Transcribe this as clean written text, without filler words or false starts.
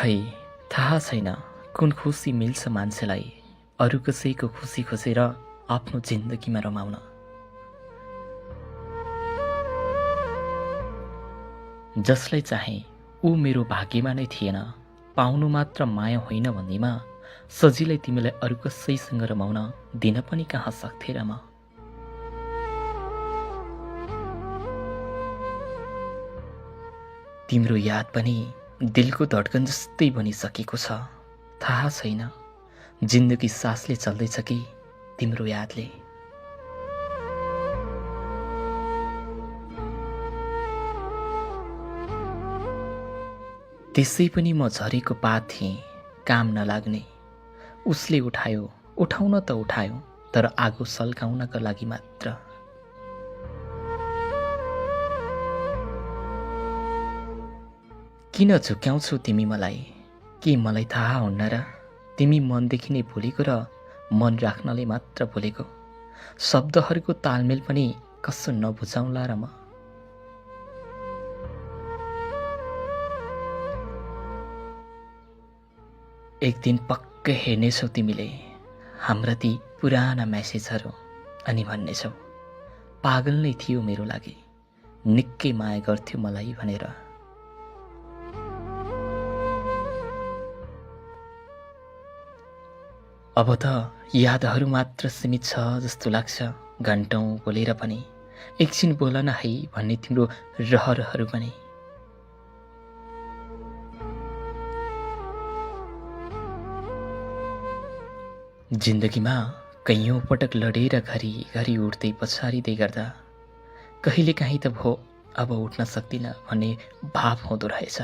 खै थाहा छैन कुन खुसी मिल्छ मान्छेलाई अरू कसैको खुसी खोजेर आफ्नो जिन्दगीमा रमाउन। जसलाई चाहे ऊ मेरो भाग्यमा नै थिएन, पाउनु मात्र माया होइन भन्नेमा सजिलै तिमीलाई अरू कसैसँग रमाउन दिन पनि कहाँ सक्थे र म। तिम्रो याद पनि दिलको धड्कन जस्तै बनिसकेको छ। थाहा छैन जिन्दगी सासले चल्दैछ कि तिम्रो यादले। त्यसै पनि म झरेको पात थिएँ, काम नलाग्ने। उसले उठायो, उठाउन त उठायो, तर आगो सल्काउनका लागि मात्र। किन झुक्याउँछौ तिमी मलाई? के मलाई थाहा हुन्न र? तिमी मनदेखि नै भुलेको र मन राख्नले मात्र भुलेको। शब्दहरूको तालमेल पनि कसो नबुझाउला र म। एक दिन पक्कै हेर्नेछौ तिमीले हाम्रा ती पुराना म्यासेजहरू अनि भन्नेछौ पागल नै थियो मेरो लागि, निकै माया गर्थ्यो मलाई भनेर। अब त यादहरू मात्र सीमित छ जस्तो लाग्छ। घन्टौँ बोलेर पनि एकछिन बोल न है भन्ने तिम्रो रहरहरू पनि। जिन्दगीमा कैयौँ पटक लडेर घरि उठ्दै पछारिँदै गर्दा कहिलेकाहीँ त भो अब उठ्न सक्दिन भन्ने भाव हुँदो रहेछ।